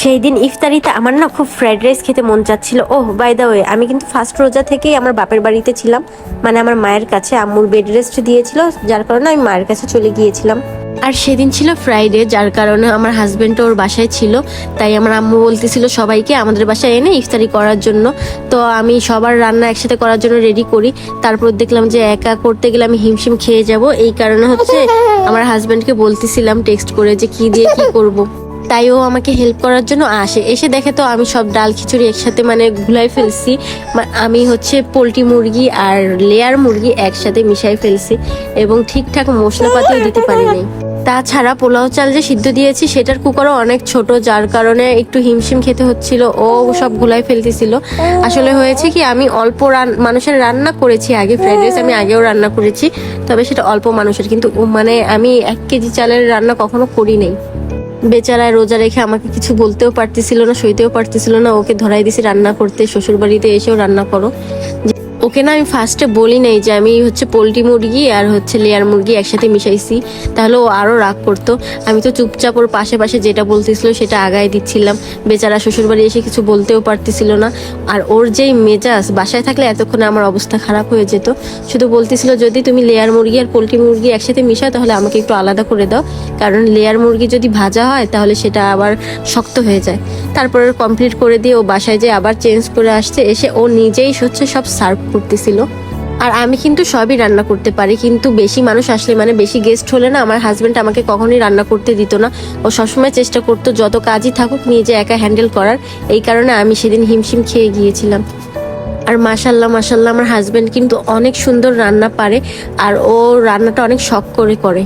সেই দিন ইফতারিতে আমার না খুব ফ্রাইড রাইস খেতে মন চাচ্ছিল। ওহ বাই দ্য ওয়ে, আমি কিন্তু ফার্স্ট রোজা থেকেই আমার বাপের বাড়িতে ছিলাম, মানে আমার মায়ের কাছে। আম্মুর বেড রেস্ট দিয়েছিল, যার কারণে আমি মায়ের কাছে চলে গিয়েছিলাম। আর সেদিন ছিল ফ্রাইডে, যার কারণে আমার হাজবেন্ড ওর বাসায় ছিল। তাই আমার আম্মু বলতেছিল সবাইকে আমাদের বাসায় এনে ইফতারি করার জন্য। তো আমি সবার রান্না একসাথে করার জন্য রেডি করি। তারপর দেখলাম যে একা করতে গেলে আমি হিমশিম খেয়ে যাব, এই কারণে হচ্ছে আমার হাজবেন্ডকে বলতেছিলাম টেক্সট করে যে কি দিয়ে কি করব। তাই ও আমাকে হেল্প করার জন্য এসে দেখে তো আমি সব ডাল খিচুড়ি একসাথে মানে গুলাই ফেলছি। আমি হচ্ছে পোলট্রি মুরগি আর লেয়ার মুরগি একসাথে মিশাই ফেলছি এবং ঠিকঠাক মশলাপাতিও দিতে পারিনি। তাছাড়া পোলাও চাল যে সিদ্ধ দিয়েছি সেটার কুকারও অনেক ছোট, যার কারণে একটু হিমশিম খেতে হচ্ছিল। ও সব গুলাই ফেলতেছিল। আসলে হয়েছে কি, আমি অল্প মানুষের রান্না করেছি আগে, ফ্রাইড রাইস আমি আগেও রান্না করেছি, তবে সেটা অল্প মানুষের, কিন্তু মানে আমি 1 কেজি চালের রান্না কখনো করি নাই। বেচারায় রোজা রেখে আমাকে কিছু বলতেও পারতেছিল না, সইতেও পারতেছিল না। ওকে ধরাই দিছি রান্না করতে, শ্বশুর বাড়িতে এসেও রান্না করো। ওকে না আমি ফার্স্টে বলি নাই যে আমি হচ্ছে পোলট্রি মুরগি আর হচ্ছে লেয়ার মুরগি একসাথে মিশাইছি, তাহলে ও আরও রাগ করতো। আমি তো চুপচাপ ওর পাশে পাশে যেটা বলতেছিল সেটা আগায় দিচ্ছিলাম। বেচারা শ্বশুরবাড়ি এসে কিছু বলতেও পারতেছিল না। আর ওর যেই মেজাজ, বাসায় থাকলে এতক্ষণে আমার অবস্থা খারাপ হয়ে যেত। শুধু বলতেছিল যদি তুমি লেয়ার মুরগি আর পোলট্রি মুরগি একসাথে মিশাও তাহলে আমাকে একটু আলাদা করে দাও, কারণ লেয়ার মুরগি যদি ভাজা হয় তাহলে সেটা আবার শক্ত হয়ে যায়। তারপরে কমপ্লিট করে দিয়ে ও বাসায় যেয়ে আবার চেঞ্জ করে আসছে, এসে ও নিজেই হচ্ছে সব সার্ভ করতেছিল। আর আমি কিন্তু সবই রান্না করতে পারি, কিন্তু বেশি মানুষ আসলে মানে বেশি গেস্ট হলে না আমার হাজবেন্ড আমাকে কখনোই রান্না করতে দিত না। ও সবসময় চেষ্টা করতো যত কাজই থাকুক নিজে একা হ্যান্ডেল করার, এই কারণে আমি সেদিন হিমশিম খেয়ে গিয়েছিলাম। আর মাশাল্লাহ মাশাল্লাহ আমার হাজবেন্ড কিন্তু অনেক সুন্দর রান্না পারে, আর ও রান্নাটা অনেক শখ করে করে।